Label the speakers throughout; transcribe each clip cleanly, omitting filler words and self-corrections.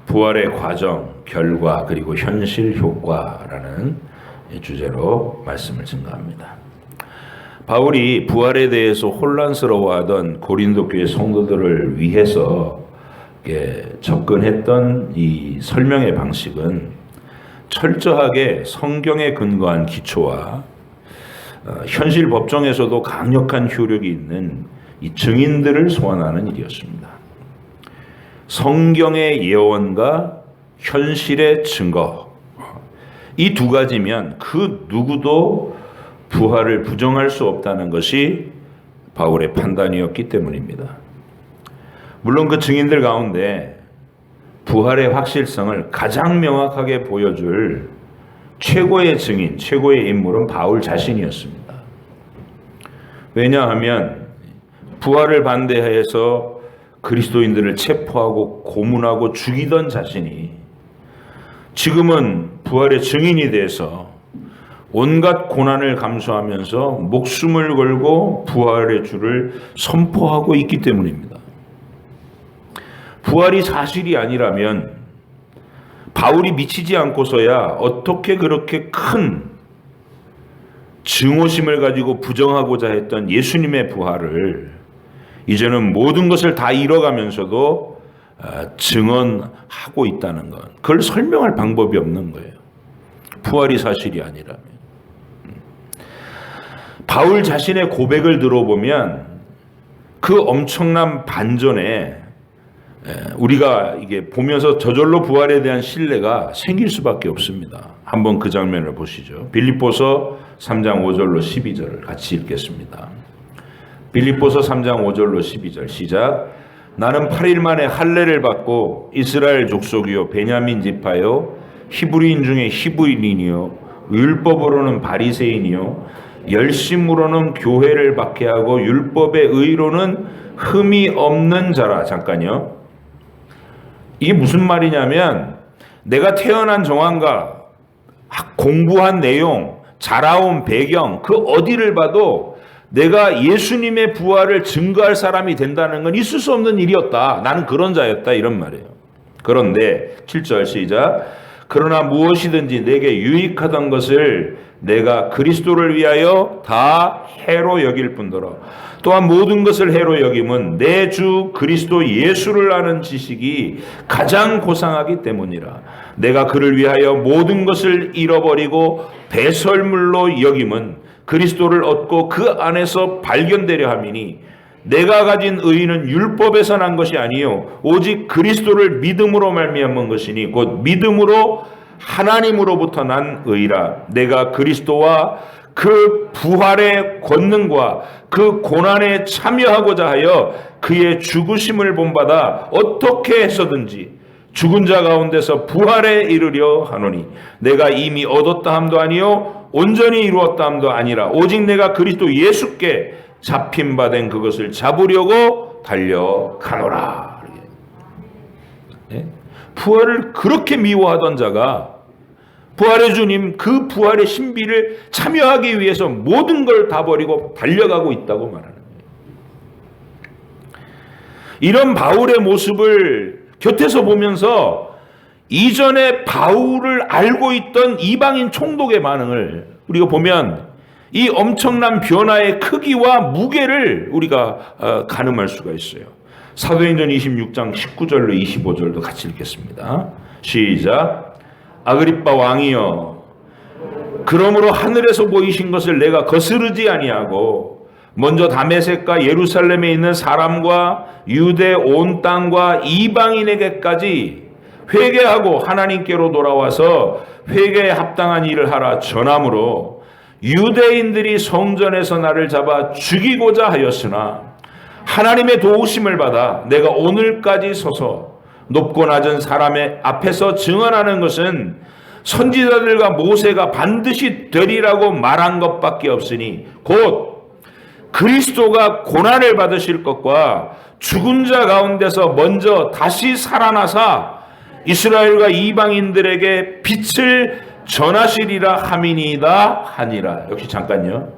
Speaker 1: 부활의 과정, 결과, 그리고 현실 효과라는 주제로 말씀을 증거합니다. 바울이 부활에 대해서 혼란스러워하던 고린도 교회 성도들을 위해서 접근했던 이 설명의 방식은 철저하게 성경에 근거한 기초와 현실 법정에서도 강력한 효력이 있는 이 증인들을 소환하는 일이었습니다. 성경의 예언과 현실의 증거, 이 두 가지면 그 누구도 부활을 부정할 수 없다는 것이 바울의 판단이었기 때문입니다. 물론 그 증인들 가운데 부활의 확실성을 가장 명확하게 보여줄 최고의 증인, 최고의 인물은 바울 자신이었습니다. 왜냐하면 부활을 반대해서 그리스도인들을 체포하고 고문하고 죽이던 자신이 지금은 부활의 증인이 돼서 온갖 고난을 감수하면서 목숨을 걸고 부활의 주를 선포하고 있기 때문입니다. 부활이 사실이 아니라면 바울이 미치지 않고서야 어떻게 그렇게 큰 증오심을 가지고 부정하고자 했던 예수님의 부활을 이제는 모든 것을 다 잃어가면서도 증언하고 있다는 것, 그걸 설명할 방법이 없는 거예요. 부활이 사실이 아니라면. 바울 자신의 고백을 들어보면 그 엄청난 반전에 우리가 이게 보면서 저절로 부활에 대한 신뢰가 생길 수밖에 없습니다. 한번 그 장면을 보시죠. 빌립보서 3장 5절로 12절을 같이 읽겠습니다. 빌립보서 3장 5절로 12절 시작. 나는 8일 만에 할례를 받고 이스라엘 족속이요 베냐민 지파요 히브리인 중에 히브리인이요 율법으로는 바리새인이요 열심으로는 교회를 박해하고 율법의 의로는 흠이 없는 자라. 잠깐요. 이게 무슨 말이냐면 내가 태어난 정황과 공부한 내용, 자라온 배경, 그 어디를 봐도 내가 예수님의 부활을 증거할 사람이 된다는 건 있을 수 없는 일이었다. 나는 그런 자였다. 이런 말이에요. 그런데 7절 시작. 그러나 무엇이든지 내게 유익하던 것을 내가 그리스도를 위하여 다 해로 여길 뿐더러 또한 모든 것을 해로 여김은 내 주 그리스도 예수를 아는 지식이 가장 고상하기 때문이라. 내가 그를 위하여 모든 것을 잃어버리고 배설물로 여김은 그리스도를 얻고 그 안에서 발견되려 함이니 내가 가진 의의는 율법에서 난 것이 아니요 오직 그리스도를 믿음으로 말미암은 것이니 곧 믿음으로 하나님으로부터 난 의라. 내가 그리스도와 그 부활의 권능과 그 고난에 참여하고자 하여 그의 죽으심을 본받아 어떻게 해서든지 죽은 자 가운데서 부활에 이르려 하노니 내가 이미 얻었다 함도 아니요 온전히 이루었다 함도 아니라 오직 내가 그리스도 예수께 잡힌 바 된 그것을 잡으려고 달려가노라. 네? 부활을 그렇게 미워하던 자가 부활의 주님 그 부활의 신비를 참여하기 위해서 모든 걸 다 버리고 달려가고 있다고 말하는 거예요. 이런 바울의 모습을 곁에서 보면서 이전에 바울을 알고 있던 이방인 총독의 반응을 우리가 보면 이 엄청난 변화의 크기와 무게를 우리가 가늠할 수가 있어요. 사도행전 26장 19절로 25절도 같이 읽겠습니다. 시작. 아그리빠 왕이여, 그러므로 하늘에서 보이신 것을 내가 거스르지 아니하고 먼저 다메섹과 예루살렘에 있는 사람과 유대 온 땅과 이방인에게까지 회개하고 하나님께로 돌아와서 회개에 합당한 일을 하라 전함으로 유대인들이 성전에서 나를 잡아 죽이고자 하였으나 하나님의 도우심을 받아 내가 오늘까지 서서 높고 낮은 사람의 앞에서 증언하는 것은 선지자들과 모세가 반드시 되리라고 말한 것밖에 없으니 곧 그리스도가 고난을 받으실 것과 죽은 자 가운데서 먼저 다시 살아나사 이스라엘과 이방인들에게 빛을 전하시리라 함이니이다 하니라. 역시 잠깐요.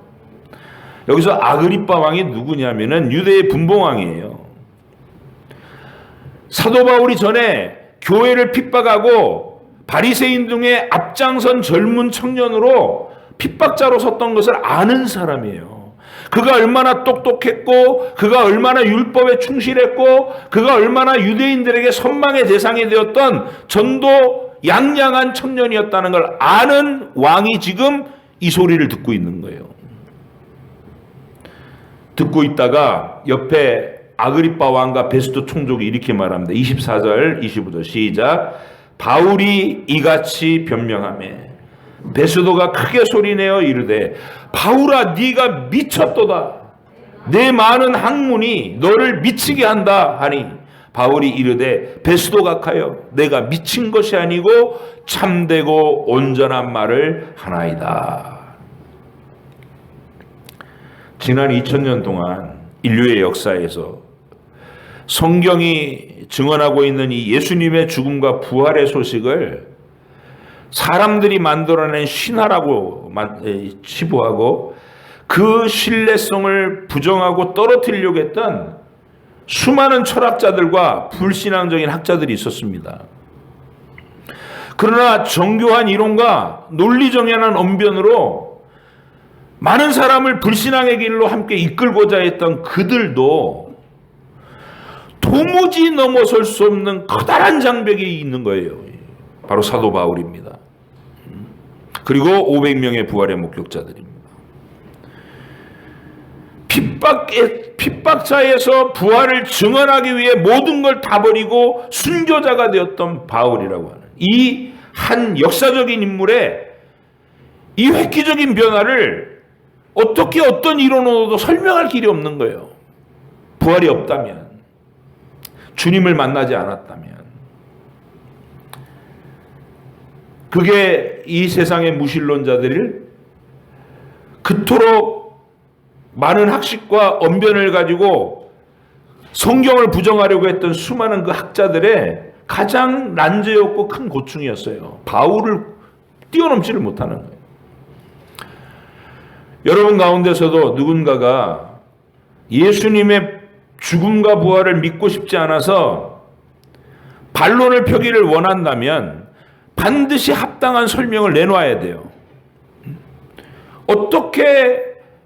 Speaker 1: 여기서 아그리빠 왕이 누구냐면은 유대의 분봉왕이에요. 사도 바울이 전에 교회를 핍박하고 바리새인 등의 앞장선 젊은 청년으로 핍박자로 섰던 것을 아는 사람이에요. 그가 얼마나 똑똑했고, 그가 얼마나 율법에 충실했고, 그가 얼마나 유대인들에게 선망의 대상이 되었던 전도 양양한 청년이었다는 걸 아는 왕이 지금 이 소리를 듣고 있는 거예요. 듣고 있다가 옆에 아그리빠 왕과 베스도 총독이 이렇게 말합니다. 24절, 25절 시작. 바울이 이같이 변명하매 베스도가 크게 소리내어 이르되 바울아 네가 미쳤도다. 내 많은 학문이 너를 미치게 한다 하니 바울이 이르되 베스도가 하여 내가 미친 것이 아니고 참되고 온전한 말을 하나이다. 지난 2000년 동안 인류의 역사에서 성경이 증언하고 있는 이 예수님의 죽음과 부활의 소식을 사람들이 만들어낸 신화라고 치부하고 그 신뢰성을 부정하고 떨어뜨리려고 했던 수많은 철학자들과 불신앙적인 학자들이 있었습니다. 그러나 정교한 이론과 논리정연한 언변으로 많은 사람을 불신앙의 길로 함께 이끌고자 했던 그들도 도무지 넘어설 수 없는 커다란 장벽이 있는 거예요. 바로 사도 바울입니다. 그리고 500명의 부활의 목격자들입니다. 핍박자에서 부활을 증언하기 위해 모든 걸 다 버리고 순교자가 되었던 바울이라고 하는 이 한 역사적인 인물의 이 획기적인 변화를 어떻게 어떤 이론으로도 설명할 길이 없는 거예요. 부활이 없다면, 주님을 만나지 않았다면. 그게 이 세상의 무신론자들을 그토록 많은 학식과 언변을 가지고 성경을 부정하려고 했던 수많은 그 학자들의 가장 난제였고 큰 고충이었어요. 바울을 뛰어넘지를 못하는 거예요. 여러분 가운데서도 누군가가 예수님의 죽음과 부활을 믿고 싶지 않아서 반론을 펴기를 원한다면 반드시 합당한 설명을 내놓아야 돼요. 어떻게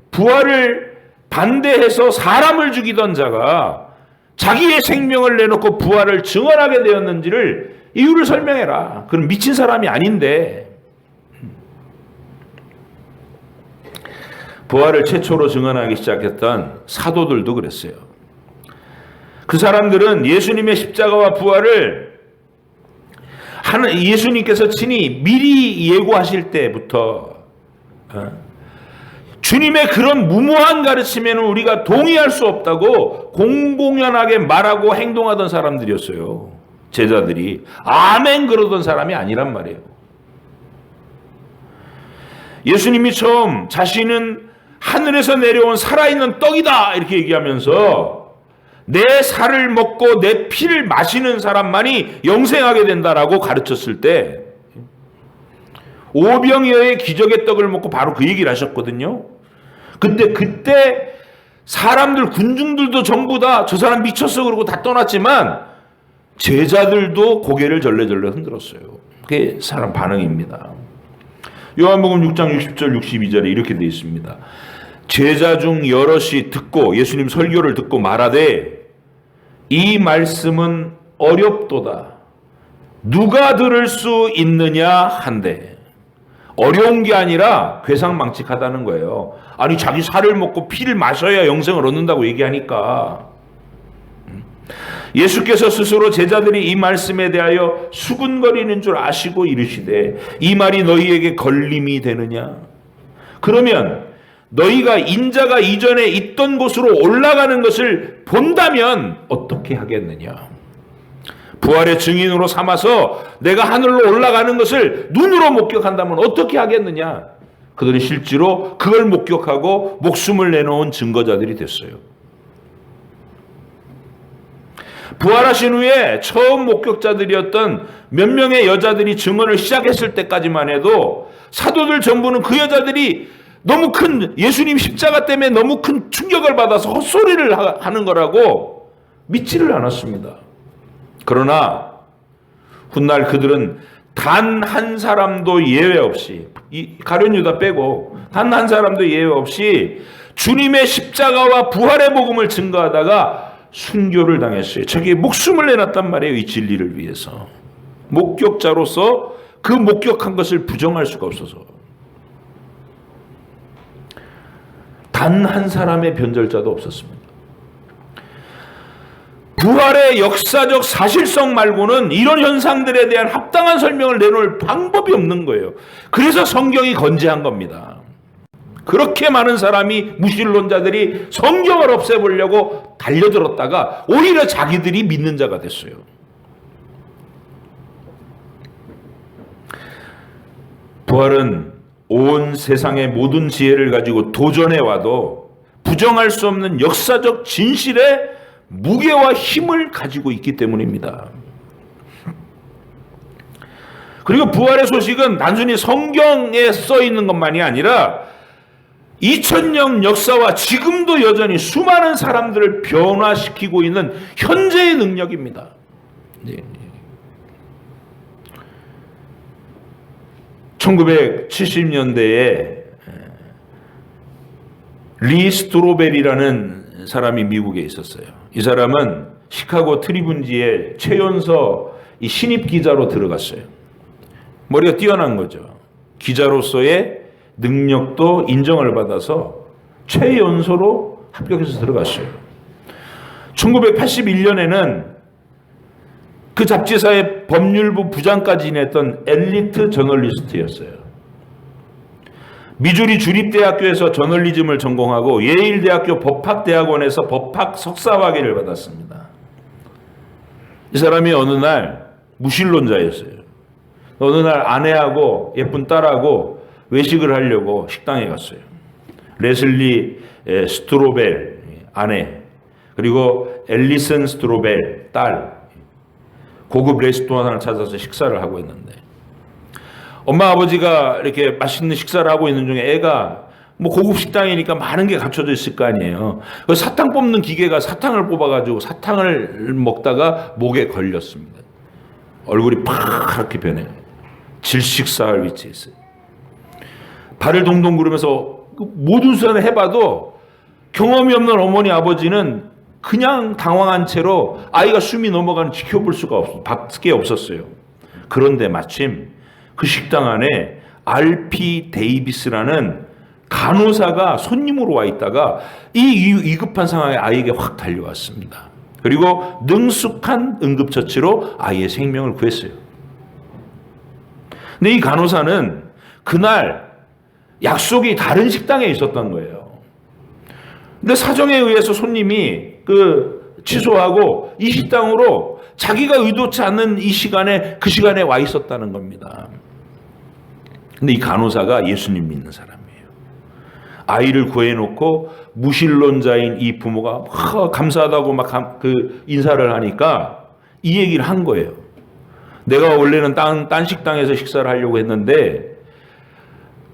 Speaker 1: 부활을 반대해서 사람을 죽이던 자가 자기의 생명을 내놓고 부활을 증언하게 되었는지를 이유를 설명해라. 그럼 미친 사람이 아닌데. 부활을 최초로 증언하기 시작했던 사도들도 그랬어요. 그 사람들은 예수님의 십자가와 부활을 예수님께서 친히 미리 예고하실 때부터 주님의 그런 무모한 가르침에는 우리가 동의할 수 없다고 공공연하게 말하고 행동하던 사람들이었어요. 제자들이 아멘 그러던 사람이 아니란 말이에요. 예수님이 처음 자신은 하늘에서 내려온 살아있는 떡이다 이렇게 얘기하면서 내 살을 먹고 내 피를 마시는 사람만이 영생하게 된다라고 가르쳤을 때 오병이어의 기적의 떡을 먹고 바로 그 얘기를 하셨거든요. 그때 사람들 군중들도 전부 다 저 사람 미쳤어 그러고 다 떠났지만 제자들도 고개를 절레절레 흔들었어요. 그게 사람 반응입니다. 요한복음 6장 60절 62절에 이렇게 되어 있습니다. 제자 중 여럿이 듣고 예수님 설교를 듣고 말하되 이 말씀은 어렵도다. 누가 들을 수 있느냐 한데. 어려운 게 아니라 괴상망측하다는 거예요. 아니 자기 살을 먹고 피를 마셔야 영생을 얻는다고 얘기하니까. 예수께서 스스로 제자들이 이 말씀에 대하여 수군거리는 줄 아시고 이르시되 이 말이 너희에게 걸림이 되느냐? 그러면 너희가 인자가 이전에 있던 곳으로 올라가는 것을 본다면 어떻게 하겠느냐? 부활의 증인으로 삼아서 내가 하늘로 올라가는 것을 눈으로 목격한다면 어떻게 하겠느냐? 그들이 실제로 그걸 목격하고 목숨을 내놓은 증거자들이 됐어요. 부활하신 후에 처음 목격자들이었던 몇 명의 여자들이 증언을 시작했을 때까지만 해도 사도들 전부는 그 여자들이 너무 큰 예수님 십자가 때문에 너무 큰 충격을 받아서 헛소리를 하는 거라고 믿지를 않았습니다. 그러나 훗날 그들은 단 한 사람도 예외 없이, 이 가룟 유다 빼고 단 한 사람도 예외 없이 주님의 십자가와 부활의 복음을 증거하다가 순교를 당했어요. 저기 목숨을 내놨단 말이에요. 이 진리를 위해서. 목격자로서 그 목격한 것을 부정할 수가 없어서. 단 한 사람의 변절자도 없었습니다. 부활의 역사적 사실성 말고는 이런 현상들에 대한 합당한 설명을 내놓을 방법이 없는 거예요. 그래서 성경이 건재한 겁니다. 그렇게 많은 사람이 무신론자들이 성경을 없애보려고 달려들었다가 오히려 자기들이 믿는 자가 됐어요. 부활은 온 세상의 모든 지혜를 가지고 도전해 와도 부정할 수 없는 역사적 진실의 무게와 힘을 가지고 있기 때문입니다. 그리고 부활의 소식은 단순히 성경에 써 있는 것만이 아니라 2000년 역사와 지금도 여전히 수많은 사람들을 변화시키고 있는 현재의 능력입니다. 네. 1970년대에 리 스트로벨이라는 사람이 미국에 있었어요. 이 사람은 시카고 트리뷴지에 최연소 신입 기자로 들어갔어요. 머리가 뛰어난 거죠. 기자로서의 능력도 인정을 받아서 최연소로 합격해서 들어갔어요. 1981년에는 그 잡지사의 법률부 부장까지 지냈던 엘리트 저널리스트였어요. 미주리 주립대학교에서 저널리즘을 전공하고 예일대학교 법학대학원에서 법학 석사학위를 받았습니다. 이 사람이 어느 날 무신론자였어요. 어느 날 아내하고 예쁜 딸하고 외식을 하려고 식당에 갔어요. 레슬리 스트로벨 아내, 그리고 앨리슨 스트로벨 딸, 고급 레스토랑을 찾아서 식사를 하고 있는데, 엄마 아버지가 이렇게 맛있는 식사를 하고 있는 중에 애가 뭐 고급 식당이니까 많은 게 갖춰져 있을 거 아니에요. 그 사탕 뽑는 기계가 사탕을 뽑아가지고 사탕을 먹다가 목에 걸렸습니다. 얼굴이 파랗게 변해요. 질식사할 위치에 있어요. 발을 동동 구르면서 모든 수단을 해봐도 경험이 없는 어머니 아버지는 그냥 당황한 채로 아이가 숨이 넘어가는 지켜볼 수가 밖에 없었어요. 그런데 마침 그 식당 안에 R.P. 데이비스라는 간호사가 손님으로 와 있다가 이 위급한 상황에 아이에게 확 달려왔습니다. 그리고 능숙한 응급처치로 아이의 생명을 구했어요. 근데 이 간호사는 그날 약속이 다른 식당에 있었던 거예요. 근데 사정에 의해서 손님이 취소하고 이 식당으로 자기가 의도치 않는 이 시간에 그 시간에 와 있었다는 겁니다. 근데 이 간호사가 예수님 믿는 사람이에요. 아이를 구해놓고 무신론자인 이 부모가 감사하다고 막 인사를 하니까 이 얘기를 한 거예요. 내가 원래는 딴 식당에서 식사를 하려고 했는데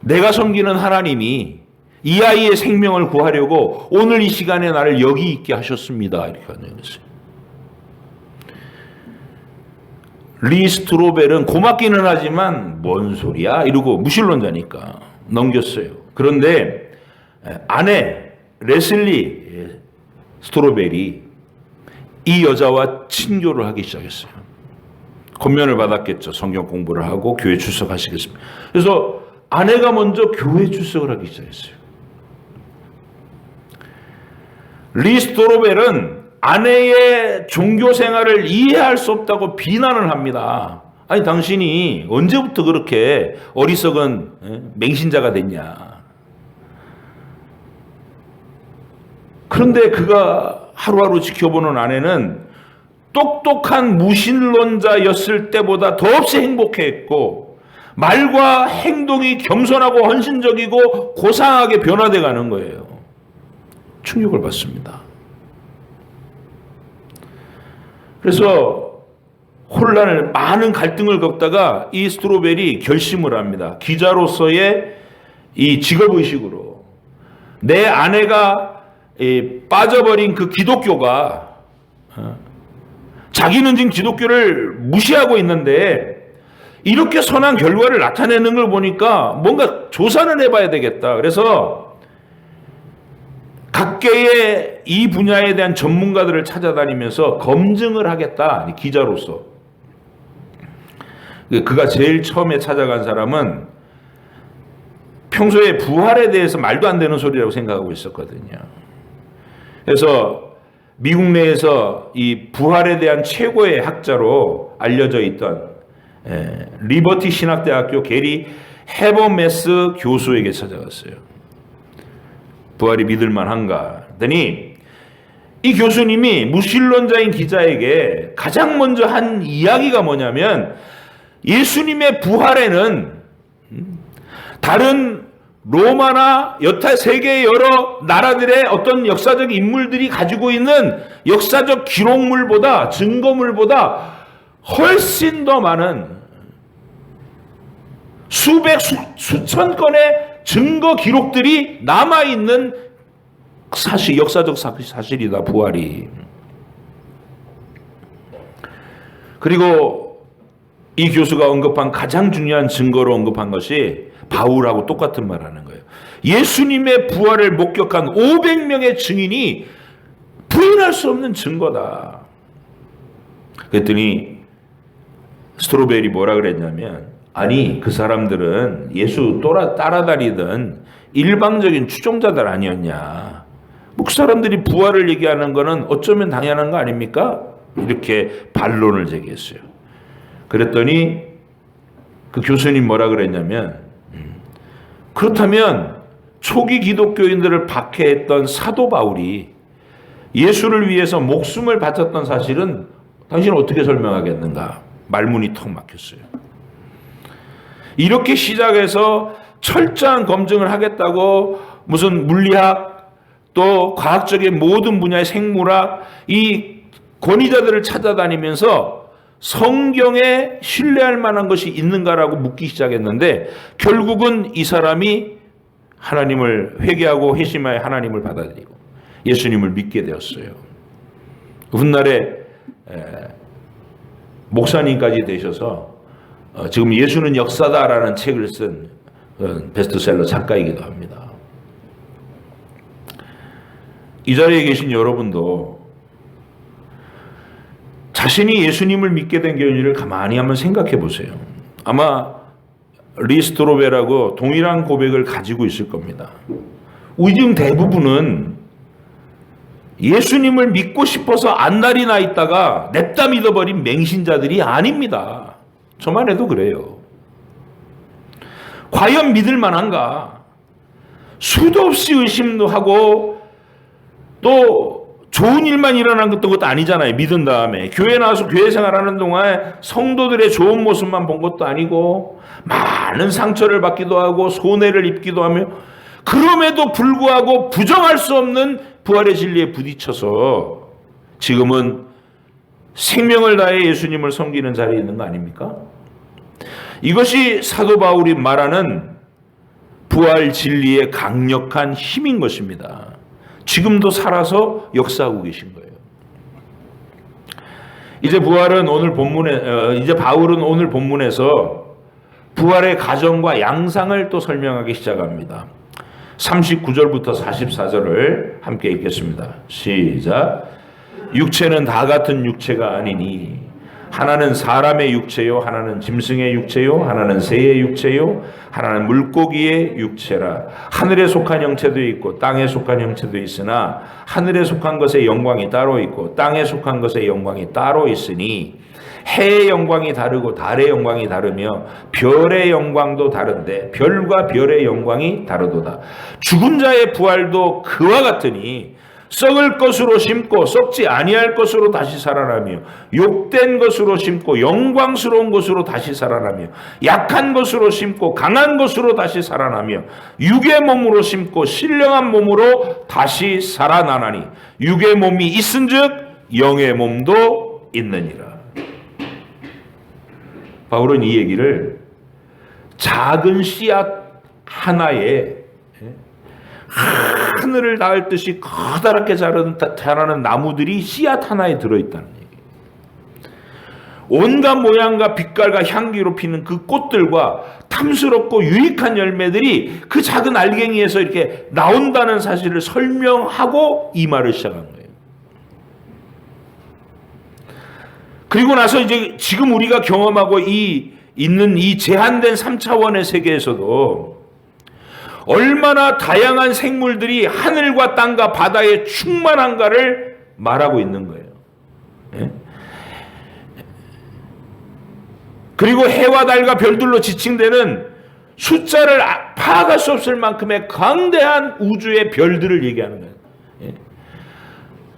Speaker 1: 내가 섬기는 하나님이 이 아이의 생명을 구하려고 오늘 이 시간에 나를 여기 있게 하셨습니다. 이렇게 하셨어요. 리 스트로벨은 고맙기는 하지만 뭔 소리야 이러고 무신론자니까 넘겼어요. 그런데 아내 레슬리 스트로벨이 이 여자와 친교를 하기 시작했어요. 권면을 받았겠죠. 성경 공부를 하고 교회 출석하시겠습니다. 그래서 아내가 먼저 교회 출석을 하기 시작했어요. 리 스트로벨은 아내의 종교 생활을 이해할 수 없다고 비난을 합니다. 아니 당신이 언제부터 그렇게 어리석은 맹신자가 됐냐. 그런데 그가 하루하루 지켜보는 아내는 똑똑한 무신론자였을 때보다 더없이 행복해했고 말과 행동이 겸손하고 헌신적이고 고상하게 변화돼 가는 거예요. 충격을 받습니다. 그래서 많은 갈등을 겪다가 이 스트로벨이 결심을 합니다. 기자로서의 이 직업의식으로 내 아내가 빠져버린 그 기독교가 자기는 지금 기독교를 무시하고 있는데 이렇게 선한 결과를 나타내는 걸 보니까 뭔가 조사를 해봐야 되겠다. 그래서 각계의 이 분야에 대한 전문가들을 찾아다니면서 검증을 하겠다. 기자로서. 그가 제일 처음에 찾아간 사람은 평소에 부활에 대해서 말도 안 되는 소리라고 생각하고 있었거든요. 그래서 미국 내에서 이 부활에 대한 최고의 학자로 알려져 있던 리버티 신학대학교 게리 해버메스 교수에게 찾아갔어요. 부활이 믿을만한가? 그랬더니 이 교수님이 무신론자인 기자에게 가장 먼저 한 이야기가 뭐냐면 예수님의 부활에는 다른 로마나 여타 세계의 여러 나라들의 어떤 역사적 인물들이 가지고 있는 역사적 기록물보다 증거물보다 훨씬 더 많은 수백 수천 건의 증거 기록들이 남아있는 사실 역사적 사실이다. 부활이. 그리고 이 교수가 언급한 가장 중요한 증거로 언급한 것이 바울하고 똑같은 말 하는 거예요. 예수님의 부활을 목격한 500명의 증인이 부인할 수 없는 증거다. 그랬더니 스트로벨이 뭐라 그랬냐면 아니 그 사람들은 예수 따라다니던 일방적인 추종자들 아니었냐. 그 사람들이 부활을 얘기하는 거는 어쩌면 당연한 거 아닙니까? 이렇게 반론을 제기했어요. 그랬더니 그 교수님 뭐라 그랬냐면 그렇다면 초기 기독교인들을 박해했던 사도 바울이 예수를 위해서 목숨을 바쳤던 사실은 당신은 어떻게 설명하겠는가? 말문이 턱 막혔어요. 이렇게 시작해서 철저한 검증을 하겠다고 무슨 물리학 또 과학적인 모든 분야의 생물학 이 권위자들을 찾아다니면서 성경에 신뢰할 만한 것이 있는가라고 묻기 시작했는데 결국은 이 사람이 하나님을 회개하고 회심하여 하나님을 받아들이고 예수님을 믿게 되었어요. 훗날에 목사님까지 되셔서 지금 예수는 역사다라는 책을 쓴 베스트셀러 작가이기도 합니다. 이 자리에 계신 여러분도 자신이 예수님을 믿게 된 경위를 가만히 한번 생각해 보세요. 아마 리스트로베라고 동일한 고백을 가지고 있을 겁니다. 우리 중 대부분은 예수님을 믿고 싶어서 안달이 나 있다가 냅다 믿어버린 맹신자들이 아닙니다. 저만 해도 그래요. 과연 믿을 만한가? 수도 없이 의심도 하고 또 좋은 일만 일어난 것도 아니잖아요. 믿은 다음에 교회 나와서 교회 생활하는 동안 성도들의 좋은 모습만 본 것도 아니고 많은 상처를 받기도 하고 손해를 입기도 하며 그럼에도 불구하고 부정할 수 없는 부활의 진리에 부딪혀서 지금은 생명을 다해 예수님을 섬기는 자리에 있는 거 아닙니까? 이것이 사도 바울이 말하는 부활 진리의 강력한 힘인 것입니다. 지금도 살아서 역사하고 계신 거예요. 이제 바울은 오늘 본문에서 부활의 가정과 양상을 또 설명하기 시작합니다. 39절부터 44절을 함께 읽겠습니다. 시작. 육체는 다 같은 육체가 아니니 하나는 사람의 육체요 하나는 짐승의 육체요 하나는 새의 육체요 하나는 물고기의 육체라. 하늘에 속한 형체도 있고 땅에 속한 형체도 있으나 하늘에 속한 것의 영광이 따로 있고 땅에 속한 것의 영광이 따로 있으니 해의 영광이 다르고 달의 영광이 다르며 별의 영광도 다른데 별과 별의 영광이 다르도다. 죽은 자의 부활도 그와 같으니 썩을 것으로 심고 썩지 아니할 것으로 다시 살아나며 욕된 것으로 심고 영광스러운 것으로 다시 살아나며 약한 것으로 심고 강한 것으로 다시 살아나며 육의 몸으로 심고 신령한 몸으로 다시 살아나나니 육의 몸이 있은즉 영의 몸도 있느니라. 바울은 이 얘기를 작은 씨앗 하나에 하늘을 닿을 듯이 커다랗게 자라는 나무들이 씨앗 하나에 들어있다는 얘기예요. 온갖 모양과 빛깔과 향기로 피는 그 꽃들과 탐스럽고 유익한 열매들이 그 작은 알갱이에서 이렇게 나온다는 사실을 설명하고 이 말을 시작한 거예요. 그리고 나서 이제 지금 우리가 경험하고 있는 이 제한된 3차원의 세계에서도 얼마나 다양한 생물들이 하늘과 땅과 바다에 충만한가를 말하고 있는 거예요. 예? 그리고 해와 달과 별들로 지칭되는 숫자를 파악할 수 없을 만큼의 광대한 우주의 별들을 얘기하는 거예요. 예?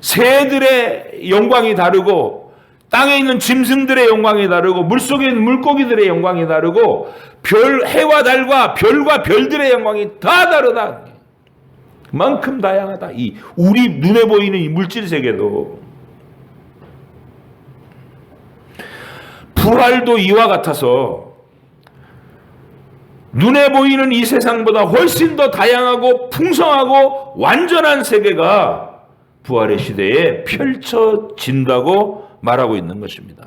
Speaker 1: 새들의 영광이 다르고 땅에 있는 짐승들의 영광이 다르고 물속에 있는 물고기들의 영광이 다르고 해와 달과 별과 별들의 영광이 다 다르다. 그만큼 다양하다. 이 우리 눈에 보이는 이 물질 세계도. 부활도 이와 같아서 눈에 보이는 이 세상보다 훨씬 더 다양하고 풍성하고 완전한 세계가 부활의 시대에 펼쳐진다고 말하고 있는 것입니다.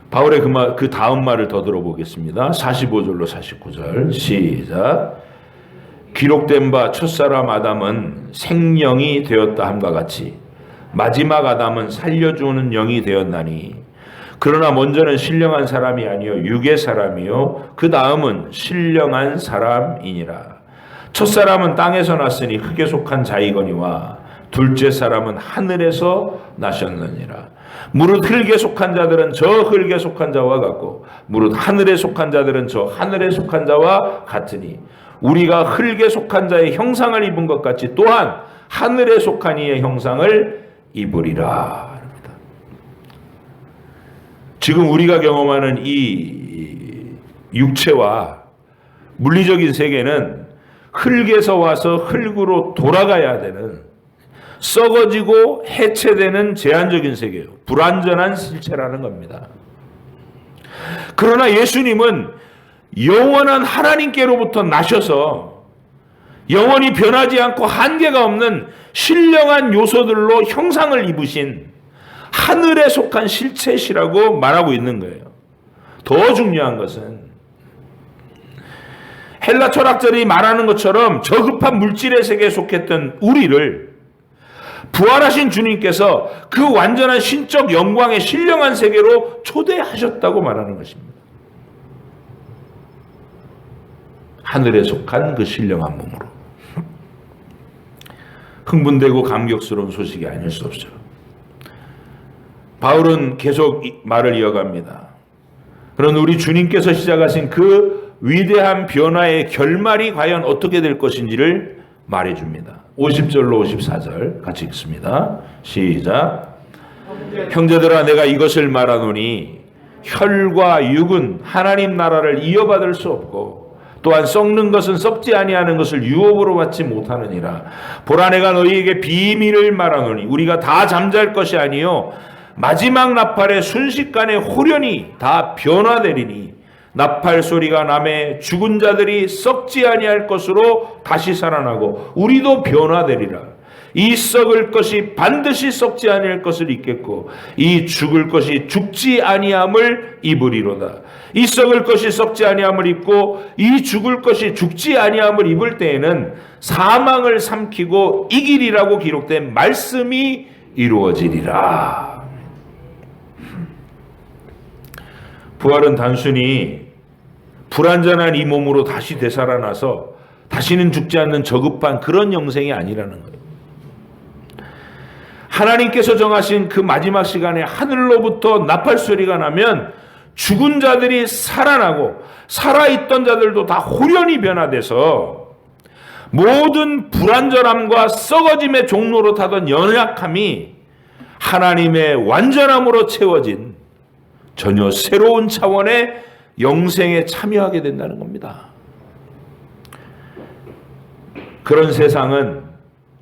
Speaker 1: 바울의 그 다음 말을 더 들어보겠습니다. 45절로 49절 시작. 기록된 바 첫사람 아담은 생령이 되었다 함과 같이 마지막 아담은 살려주는 영이 되었나니 그러나 먼저는 신령한 사람이 아니요 육의 사람이요 그 다음은 신령한 사람이니라. 첫사람은 땅에서 났으니 흙에 속한 자이거니와 둘째 사람은 하늘에서 나셨느니라. 무릇 흙에 속한 자들은 저 흙에 속한 자와 같고 무릇 하늘에 속한 자들은 저 하늘에 속한 자와 같으니 우리가 흙에 속한 자의 형상을 입은 것 같이 또한 하늘에 속한 이의 형상을 입으리라. 지금 우리가 경험하는 이 육체와 물리적인 세계는 흙에서 와서 흙으로 돌아가야 되는 썩어지고 해체되는 제한적인 세계예요. 불완전한 실체라는 겁니다. 그러나 예수님은 영원한 하나님께로부터 나셔서 영원히 변하지 않고 한계가 없는 신령한 요소들로 형상을 입으신 하늘에 속한 실체시라고 말하고 있는 거예요. 더 중요한 것은 헬라 철학자들이 말하는 것처럼 저급한 물질의 세계에 속했던 우리를 부활하신 주님께서 그 완전한 신적 영광의 신령한 세계로 초대하셨다고 말하는 것입니다. 하늘에 속한 그 신령한 몸으로. 흥분되고 감격스러운 소식이 아닐 수 없죠. 바울은 계속 말을 이어갑니다. 그런 우리 주님께서 시작하신 그 위대한 변화의 결말이 과연 어떻게 될 것인지를 말해줍니다. 50절로 54절 같이 읽습니다. 시작. 형제들아 내가 이것을 말하노니 혈과 육은 하나님 나라를 이어받을 수 없고 또한 썩는 것은 썩지 아니하는 것을 유업으로 받지 못하느니라. 보라 내가 너희에게 비밀을 말하노니 우리가 다 잠잘 것이 아니요 마지막 나팔의 순식간에 홀연히 다 변화되리니 나팔 소리가 나매 죽은 자들이 썩지 아니할 것으로 다시 살아나고 우리도 변화되리라. 이 썩을 것이 반드시 썩지 아니할 것을 입겠고 이 죽을 것이 죽지 아니함을 입으리로다. 이 썩을 것이 썩지 아니함을 입고 이 죽을 것이 죽지 아니함을 입을 때에는 사망을 삼키고 이기리라고 기록된 말씀이 이루어지리라. 부활은 단순히 불완전한 이 몸으로 다시 되살아나서 다시는 죽지 않는 저급한 그런 영생이 아니라는 거예요. 하나님께서 정하신 그 마지막 시간에 하늘로부터 나팔 소리가 나면 죽은 자들이 살아나고 살아있던 자들도 다 홀연히 변화돼서 모든 불완전함과 썩어짐의 종로로 타던 연약함이 하나님의 완전함으로 채워진 전혀 새로운 차원의 영생에 참여하게 된다는 겁니다. 그런 세상은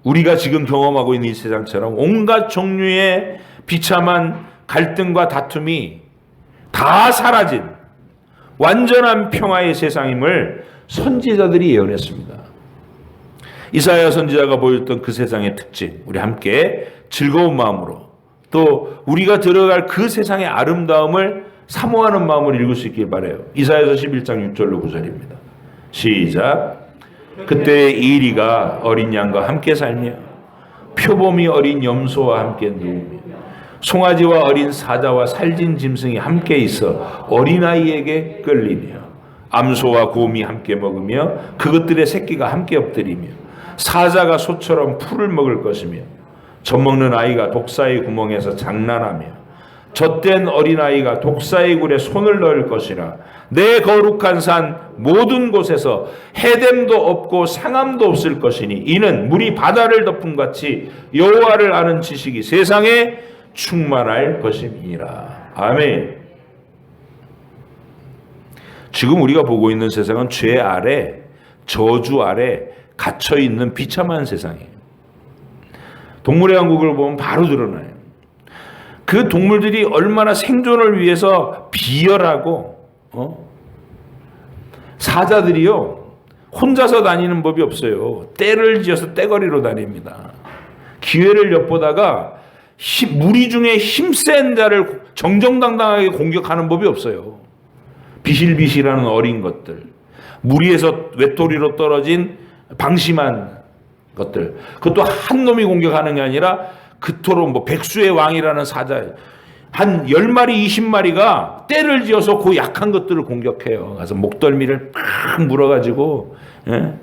Speaker 1: 우리가 지금 경험하고 있는 이 세상처럼 온갖 종류의 비참한 갈등과 다툼이 다 사라진 완전한 평화의 세상임을 선지자들이 예언했습니다. 이사야 선지자가 보였던 그 세상의 특징, 우리 함께 즐거운 마음으로 또 우리가 들어갈 그 세상의 아름다움을 사모하는 마음을 읽을 수 있길 바라요. 이사야서 11장 6절로 9절입니다. 시작. 그때 이리가 어린 양과 함께 살며 표범이 어린 염소와 함께 누우며 송아지와 어린 사자와 살진 짐승이 함께 있어 어린아이에게 끌리며 암소와 곰이 함께 먹으며 그것들의 새끼가 함께 엎드리며 사자가 소처럼 풀을 먹을 것이며 젖먹는 아이가 독사의 구멍에서 장난하며 젖된 어린아이가 독사의 굴에 손을 넣을 것이라. 내 거룩한 산 모든 곳에서 해됨도 없고 상함도 없을 것이니 이는 물이 바다를 덮음 같이 여호와를 아는 지식이 세상에 충만할 것임이니라. 아멘. 지금 우리가 보고 있는 세상은 죄 아래, 저주 아래 갇혀 있는 비참한 세상이에요. 동물의 왕국을 보면 바로 드러나요. 그 동물들이 얼마나 생존을 위해서 비열하고 사자들이요 혼자서 다니는 법이 없어요. 떼를 지어서 떼거리로 다닙니다. 기회를 엿보다가 무리 중에 힘센 자를 정정당당하게 공격하는 법이 없어요. 비실비실하는 어린 것들, 무리에서 외톨이로 떨어진 방심한 것들, 그것도 한 놈이 공격하는 게 아니라 그토록 백수의 왕이라는 사자 한 10마리 20마리가 떼를 지어서 그 약한 것들을 공격해요. 그래서 목덜미를 팍 물어가지고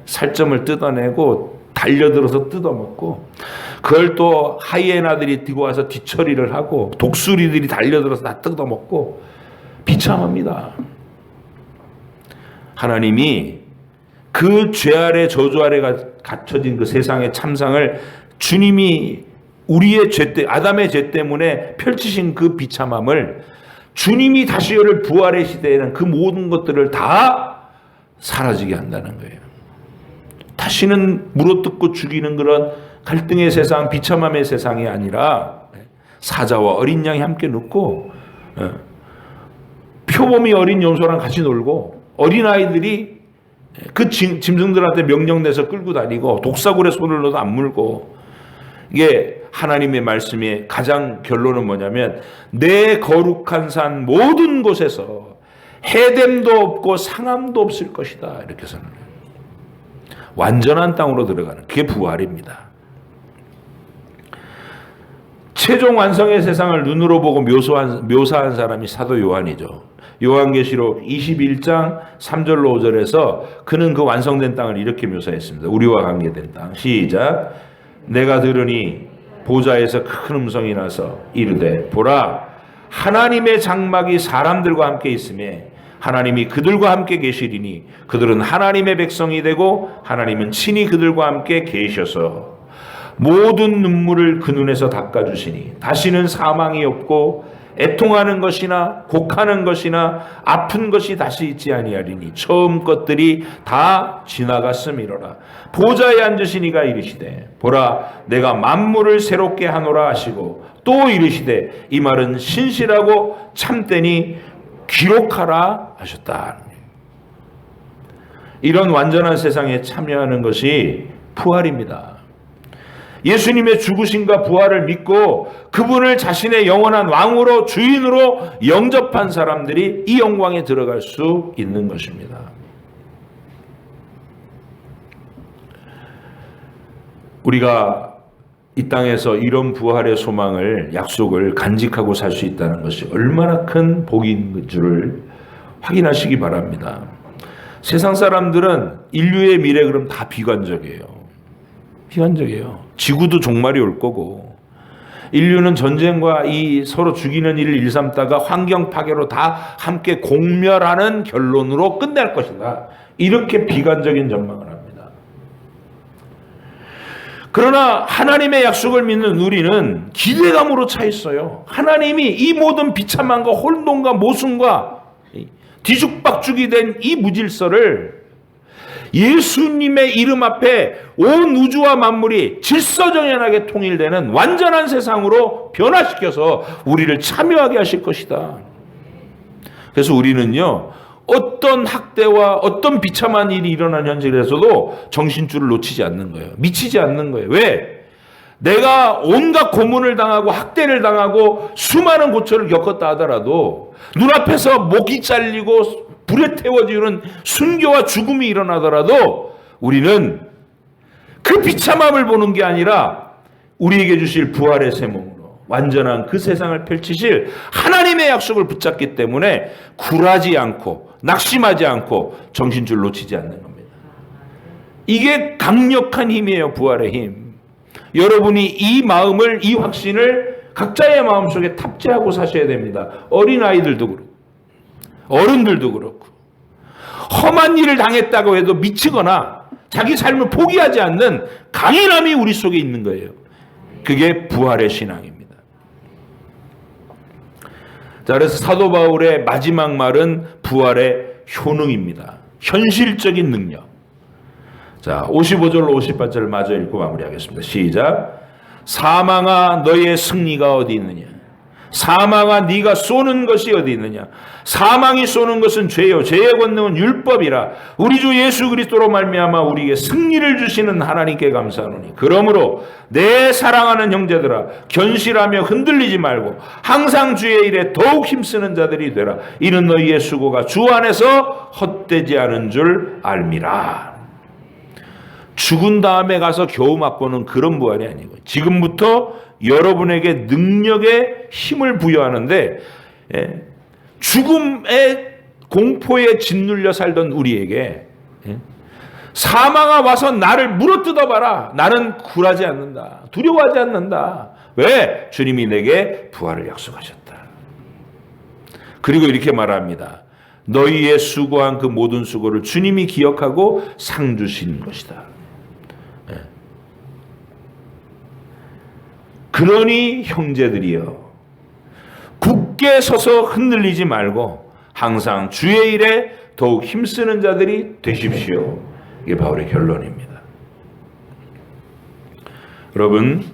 Speaker 1: 살점을 뜯어내고 달려들어서 뜯어먹고, 그걸 또 하이에나들이 뛰고 와서 뒤처리를 하고 독수리들이 달려들어서 다 뜯어먹고. 비참합니다. 하나님이 그 죄 아래 저주 아래 갇혀진 그 세상의 참상을 주님이 우리의 죄 때, 아담의 죄 때문에 펼치신 그 비참함을 주님이 다시 열을 부활의 시대에는 그 모든 것들을 다 사라지게 한다는 거예요. 다시는 물어뜯고 죽이는 그런 갈등의 세상, 비참함의 세상이 아니라 사자와 어린 양이 함께 눕고 표범이 어린 염소랑 같이 놀고 어린아이들이 그 짐승들한테 명령내서 끌고 다니고 독사굴에 손을 넣어도 안 물고. 이게 하나님의 말씀의 가장 결론은 뭐냐면 내 거룩한 산 모든 곳에서 해됨도 없고 상함도 없을 것이다. 이렇게 선언해요. 완전한 땅으로 들어가는 그게 부활입니다. 최종 완성의 세상을 눈으로 보고 묘사한 사람이 사도 요한이죠. 요한계시록 21장 3절로 5절에서 그는 그 완성된 땅을 이렇게 묘사했습니다. 우리와 관계된 땅. 시작. 내가 들으니 보좌에서 큰 음성이 나서 이르되 보라 하나님의 장막이 사람들과 함께 있으며 하나님이 그들과 함께 계시리니 그들은 하나님의 백성이 되고 하나님은 친히 그들과 함께 계셔서 모든 눈물을 그 눈에서 닦아주시니 다시는 사망이 없고 애통하는 것이나 곡하는 것이나 아픈 것이 다시 있지 아니하리니 처음 것들이 다 지나갔음이로라. 보좌에 앉으신 이가 이르시되 보라 내가 만물을 새롭게 하노라 하시고 또 이르시되 이 말은 신실하고 참되니 기록하라 하셨다. 이런 완전한 세상에 참여하는 것이 부활입니다. 예수님의 죽으심과 부활을 믿고 그분을 자신의 영원한 왕으로 주인으로 영접한 사람들이 이 영광에 들어갈 수 있는 것입니다. 우리가 이 땅에서 이런 부활의 소망을, 약속을 간직하고 살 수 있다는 것이 얼마나 큰 복인 줄을 확인하시기 바랍니다. 세상 사람들은 인류의 미래 그럼 다 비관적이에요. 비관적이에요. 지구도 종말이 올 거고 인류는 전쟁과 이 서로 죽이는 일을 일삼다가 환경 파괴로 다 함께 공멸하는 결론으로 끝낼 것이다. 이렇게 비관적인 전망을 합니다. 그러나 하나님의 약속을 믿는 우리는 기대감으로 차 있어요. 하나님이 이 모든 비참함과 혼돈과 모순과 뒤죽박죽이 된 이 무질서를 예수님의 이름 앞에 온 우주와 만물이 질서정연하게 통일되는 완전한 세상으로 변화시켜서 우리를 참여하게 하실 것이다. 그래서 우리는요, 어떤 학대와 어떤 비참한 일이 일어난 현실에서도 정신줄을 놓치지 않는 거예요. 미치지 않는 거예요. 왜? 내가 온갖 고문을 당하고 학대를 당하고 수많은 고초를 겪었다 하더라도 눈앞에서 목이 잘리고 불에 태워지는 순교와 죽음이 일어나더라도 우리는 그 비참함을 보는 게 아니라 우리에게 주실 부활의 새 몸으로 완전한 그 세상을 펼치실 하나님의 약속을 붙잡기 때문에 굴하지 않고 낙심하지 않고 정신줄 놓치지 않는 겁니다. 이게 강력한 힘이에요. 부활의 힘. 여러분이 이 마음을, 이 확신을 각자의 마음속에 탑재하고 사셔야 됩니다. 어린아이들도 그렇고 어른들도 그렇고 험한 일을 당했다고 해도 미치거나 자기 삶을 포기하지 않는 강인함이 우리 속에 있는 거예요. 그게 부활의 신앙입니다. 자, 그래서 사도 바울의 마지막 말은 부활의 효능입니다. 현실적인 능력. 자, 55절로 58절을 마저 읽고 마무리하겠습니다. 시작. 사망아 너의 승리가 어디 있느냐? 사망아 네가 쏘는 것이 어디 있느냐? 사망이 쏘는 것은 죄요 죄의 권능은 율법이라. 우리 주 예수 그리스도로 말미암아 우리에게 승리를 주시는 하나님께 감사하노니 그러므로 내 사랑하는 형제들아 견실하며 흔들리지 말고 항상 주의 일에 더욱 힘쓰는 자들이 되라. 이는 너희의 수고가 주 안에서 헛되지 않은 줄 알미라. 죽은 다음에 가서 겨우 맛보는 그런 부활이 아니고 지금부터 여러분에게 능력의 힘을 부여하는데 죽음의 공포에 짓눌려 살던 우리에게 사망아 와서 나를 물어뜯어봐라. 나는 굴하지 않는다. 두려워하지 않는다. 왜? 주님이 내게 부활을 약속하셨다. 그리고 이렇게 말합니다. 너희의 수고한 그 모든 수고를 주님이 기억하고 상 주신 것이다. 그러니 형제들이여 굳게 서서 흔들리지 말고 항상 주의 일에 더욱 힘쓰는 자들이 되십시오. 이게 바울의 결론입니다. 여러분,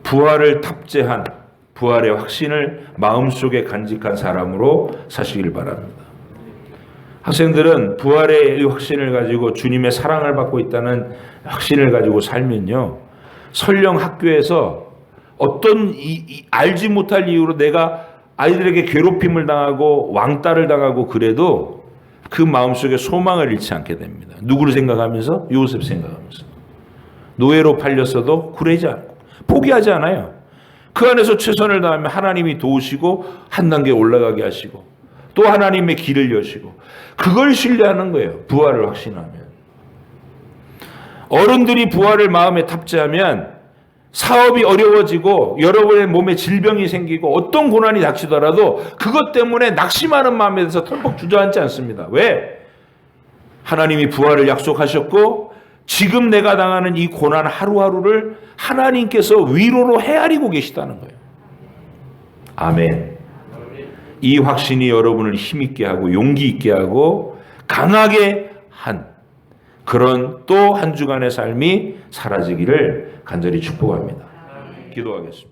Speaker 1: 부활을 탑재한 부활의 확신을 마음속에 간직한 사람으로 사시길 바랍니다. 학생들은 부활의 확신을 가지고 주님의 사랑을 받고 있다는 확신을 가지고 살면요, 설령 학교에서 어떤 알지 못할 이유로 내가 아이들에게 괴롭힘을 당하고 왕따를 당하고 그래도 그 마음속에 소망을 잃지 않게 됩니다. 누구를 생각하면서? 요셉 생각하면서. 노예로 팔렸어도 굴하지 않고 포기하지 않아요. 그 안에서 최선을 다하면 하나님이 도우시고 한 단계 올라가게 하시고 또 하나님의 길을 여시고 그걸 신뢰하는 거예요. 부활을 확신하면. 어른들이 부활을 마음에 탑재하면 사업이 어려워지고 여러분의 몸에 질병이 생기고 어떤 고난이 닥치더라도 그것 때문에 낙심하는 마음에 대해서 털썩 주저앉지 않습니다. 왜? 하나님이 부활을 약속하셨고 지금 내가 당하는 이 고난 하루하루를 하나님께서 위로로 헤아리고 계시다는 거예요. 아멘. 이 확신이 여러분을 힘있게 하고 용기 있게 하고 강하게 한 그런 또 한 주간의 삶이 사라지기를 간절히 축복합니다. 기도하겠습니다.